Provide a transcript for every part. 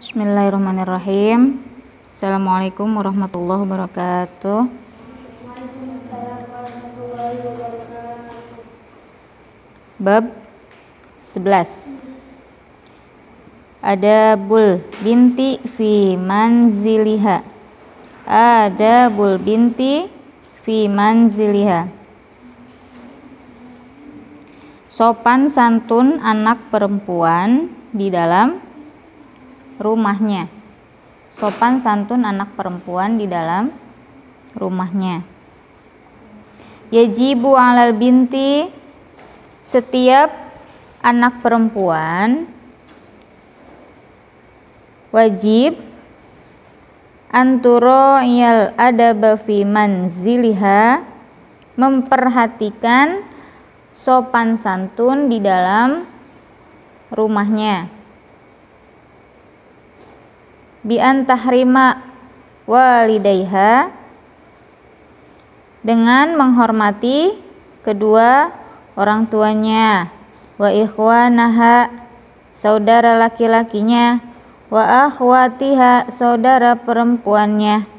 Bismillahirrahmanirrahim. Assalamualaikum warahmatullahi wabarakatuh. Bab 11. Adabul binti fi manziliha. Adabul binti fi manziliha. Sopan santun anak perempuan di dalam rumahnya. Sopan santun anak perempuan di dalam rumahnya. Yajibu 'alal binti, setiap anak perempuan wajib anturo'iyal adaba fi manziliha, memperhatikan sopan santun di dalam rumahnya. Bi an tahrima walidayha, dengan menghormati kedua orang tuanya, wa ikhwanaha, saudara laki-lakinya, wa akhwatiha, saudara perempuannya,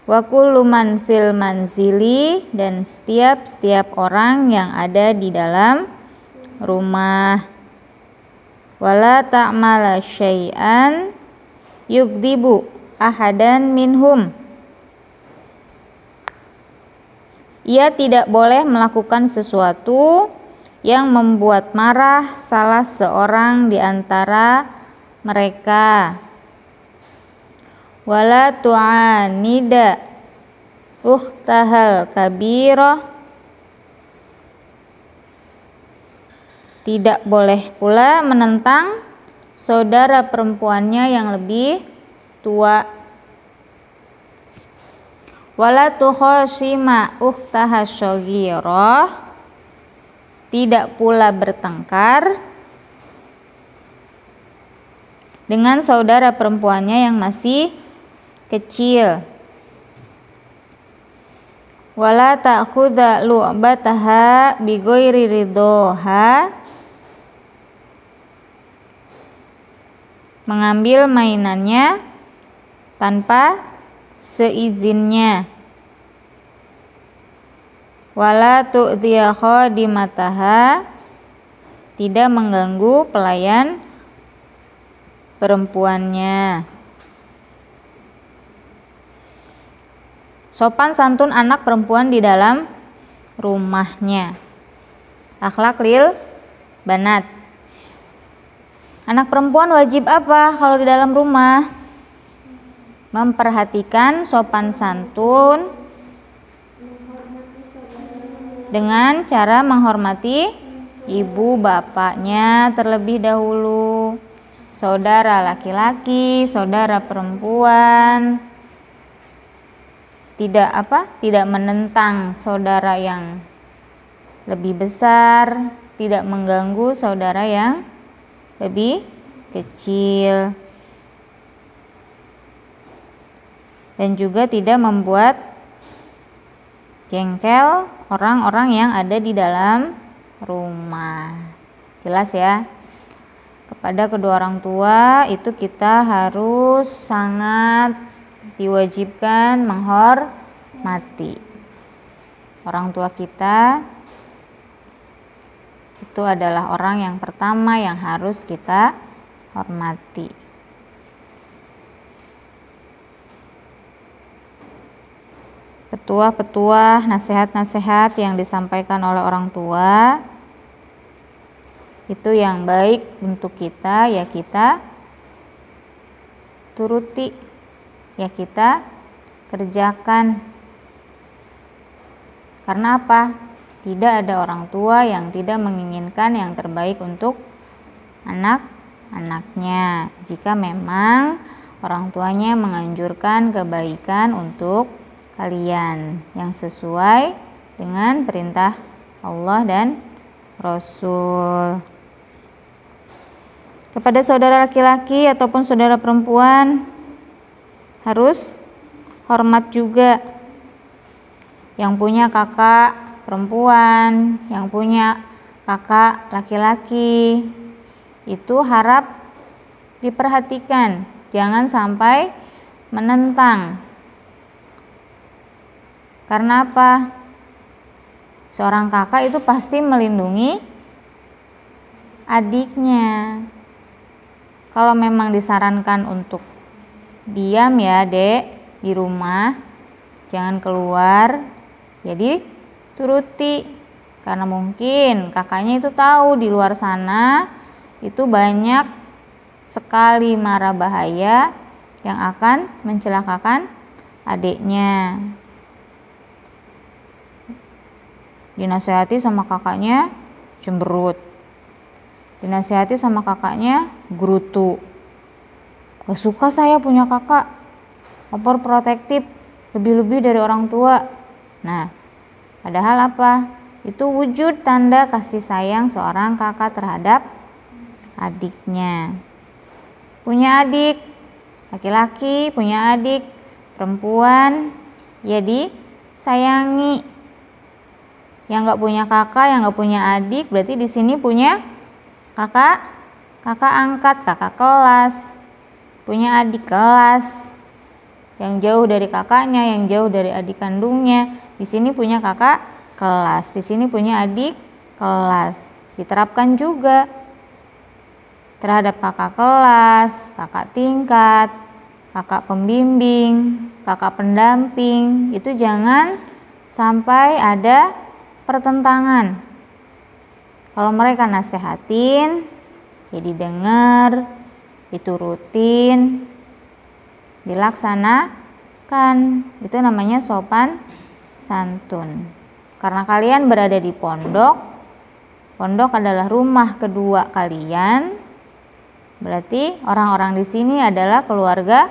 wa kullu man fil manzili, dan setiap orang yang ada di dalam rumah. Wala ta'mala syai'an yugdibu ahadan minhum, ia tidak boleh melakukan sesuatu yang membuat marah salah seorang di antara mereka. Wala tu'anida ukhtahal kabirah, tidak boleh pula menentang saudara perempuannya yang lebih tua. Wala tukhasima ukhtaha shaghirah, tidak pula bertengkar dengan saudara perempuannya yang masih kecil. Wala ta'khudha lu'bataha bi ghairi ridhoha, mengambil mainannya tanpa seizinnya. Wala tu'dhiya khadimataha, tidak mengganggu pelayan perempuannya. Sopan santun anak perempuan di dalam rumahnya. Akhlak lil banat. Anak perempuan wajib apa kalau di dalam rumah? Memperhatikan sopan santun dengan cara menghormati ibu bapaknya terlebih dahulu, saudara laki-laki, saudara perempuan. Tidak menentang saudara yang lebih besar, tidak mengganggu saudara yang lebih kecil, dan juga tidak membuat jengkel orang-orang yang ada di dalam rumah. Jelas ya? Kepada kedua orang tua itu kita harus sangat diwajibkan menghormati. Orang tua kita itu adalah orang yang pertama yang harus kita hormati. Petuah-petuah, nasihat-nasihat yang disampaikan oleh orang tua itu yang baik untuk kita, ya kita turuti, ya kita kerjakan. Karena apa? Tidak ada orang tua yang tidak menginginkan yang terbaik untuk anak-anaknya. Jika memang orang tuanya menganjurkan kebaikan untuk kalian yang sesuai dengan perintah Allah dan Rasul. Kepada saudara laki-laki ataupun saudara perempuan harus hormat juga. Yang punya kakak perempuan, yang punya kakak laki-laki, itu harap diperhatikan, jangan sampai menentang. Karena apa? Seorang kakak itu pasti melindungi adiknya. Kalau memang disarankan untuk diam ya dek di rumah, jangan keluar, jadi turuti. Karena mungkin kakaknya itu tahu di luar sana itu banyak sekali mara bahaya yang akan mencelakakan adiknya. Dinasehati sama kakaknya cemberut, dinasehati sama kakaknya gerutu. Gak suka saya punya kakak overprotektif, lebih-lebih dari orang tua. Nah, padahal apa? Itu wujud tanda kasih sayang seorang kakak terhadap adiknya. Punya adik laki-laki, punya adik perempuan, ya disayangi. Yang nggak punya kakak, yang nggak punya adik, berarti di sini punya kakak angkat, kakak kelas, punya adik kelas, yang jauh dari kakaknya, yang jauh dari adik kandungnya. Di sini punya kakak kelas, di sini punya adik kelas. Diterapkan juga terhadap kakak kelas, kakak tingkat, kakak pembimbing, kakak pendamping. Itu jangan sampai ada pertentangan. Kalau mereka nasehatin, ya didengar, diturutin, dilaksanakan. Itu namanya sopan santun. Karena kalian berada di pondok, pondok adalah rumah kedua kalian, berarti orang-orang di sini adalah keluarga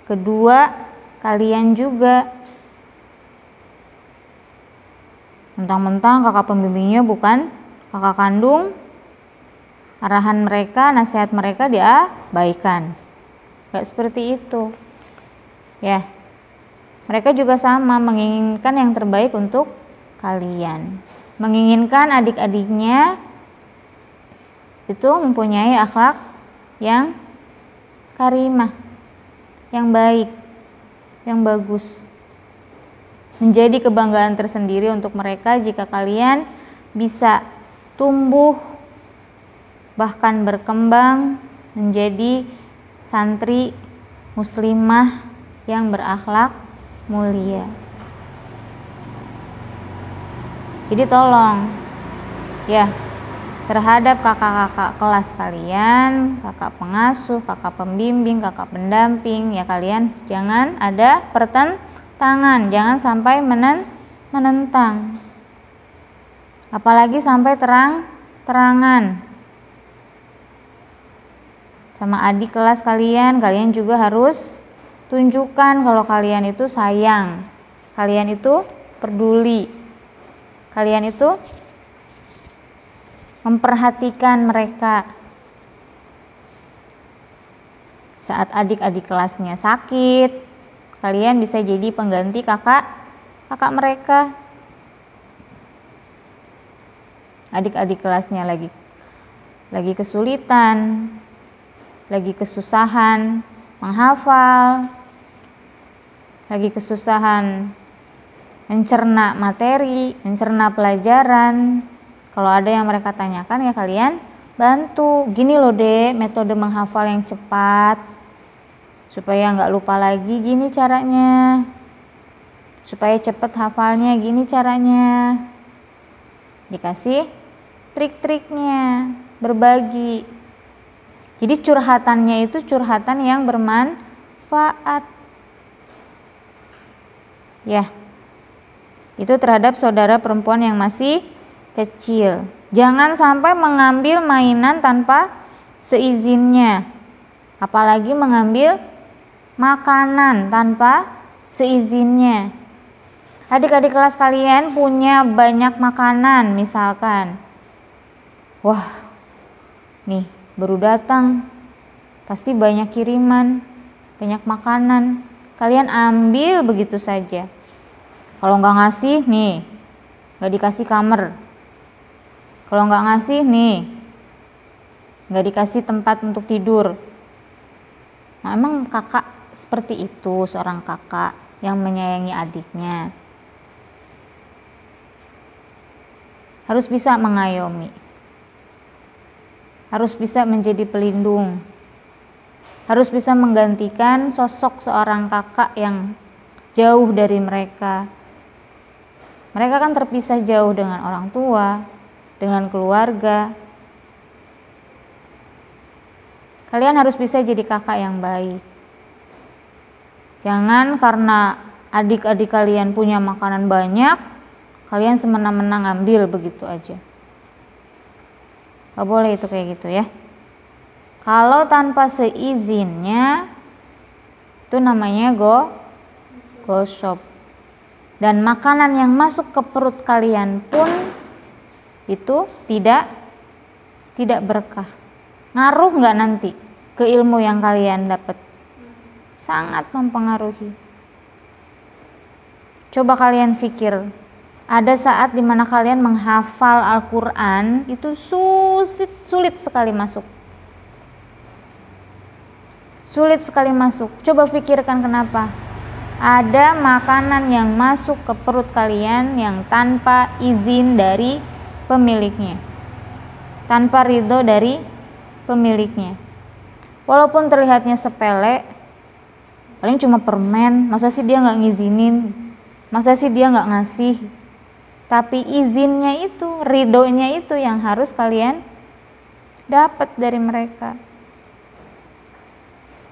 kedua kalian juga. Mentang-mentang kakak pembimbingnya bukan kakak kandung, arahan mereka, nasihat mereka diabaikan. Gak seperti itu. Ya, mereka juga sama menginginkan yang terbaik untuk kalian. Menginginkan adik-adiknya itu mempunyai akhlak yang karimah, yang baik, yang bagus. Menjadi kebanggaan tersendiri untuk mereka jika kalian bisa tumbuh bahkan berkembang menjadi santri muslimah yang berakhlak mulia. Jadi tolong ya, terhadap kakak-kakak kelas kalian, kakak pengasuh, kakak pembimbing, kakak pendamping, ya kalian jangan ada pertentangan, jangan sampai menentang. Apalagi sampai terang-terangan. Sama adik kelas kalian, kalian juga harus tunjukkan kalau kalian itu sayang, kalian itu peduli, kalian itu memperhatikan mereka. Saat adik-adik kelasnya sakit, kalian bisa jadi pengganti kakak mereka. Adik-adik kelasnya lagi kesulitan, lagi kesusahan menghafal, lagi kesusahan mencerna materi, mencerna pelajaran. Kalau ada yang mereka tanyakan, ya kalian bantu. Gini loh dek, metode menghafal yang cepat supaya nggak lupa lagi, gini caranya. Supaya cepet hafalnya, gini caranya. Dikasih trik-triknya, berbagi. Jadi curhatannya itu curhatan yang bermanfaat. Ya, itu terhadap saudara perempuan yang masih kecil. Jangan sampai mengambil mainan tanpa seizinnya, apalagi mengambil makanan tanpa seizinnya. Adik-adik kelas kalian punya banyak makanan, misalkan, wah nih baru datang, pasti banyak kiriman, banyak makanan, kalian ambil begitu saja. Kalau nggak ngasih nih, nggak dikasih kamar. Kalau nggak ngasih nih, nggak dikasih tempat untuk tidur. Nah, emang kakak seperti itu, seorang kakak yang menyayangi adiknya. Harus bisa mengayomi, harus bisa menjadi pelindung, harus bisa menggantikan sosok seorang kakak yang jauh dari mereka. Mereka kan terpisah jauh dengan orang tua, dengan keluarga. Kalian harus bisa jadi kakak yang baik. Jangan karena adik-adik kalian punya makanan banyak, kalian semena-mena ngambil begitu aja. Gak boleh itu kayak gitu ya. Kalau tanpa seizinnya, itu namanya gosop. Dan makanan yang masuk ke perut kalian pun itu tidak berkah. Ngaruh nggak nanti ke ilmu yang kalian dapat? Sangat mempengaruhi. Coba kalian pikir, ada saat dimana kalian menghafal Al-Quran itu sulit sekali masuk. Sulit sekali masuk. Coba pikirkan kenapa. Ada makanan yang masuk ke perut kalian yang tanpa izin dari pemiliknya, tanpa ridho dari pemiliknya. Walaupun terlihatnya sepele, paling cuma permen, masa sih dia nggak ngizinin, masa sih dia nggak ngasih. Tapi izinnya itu, ridhonya itu yang harus kalian dapat dari mereka.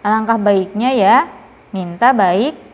Alangkah baiknya ya minta baik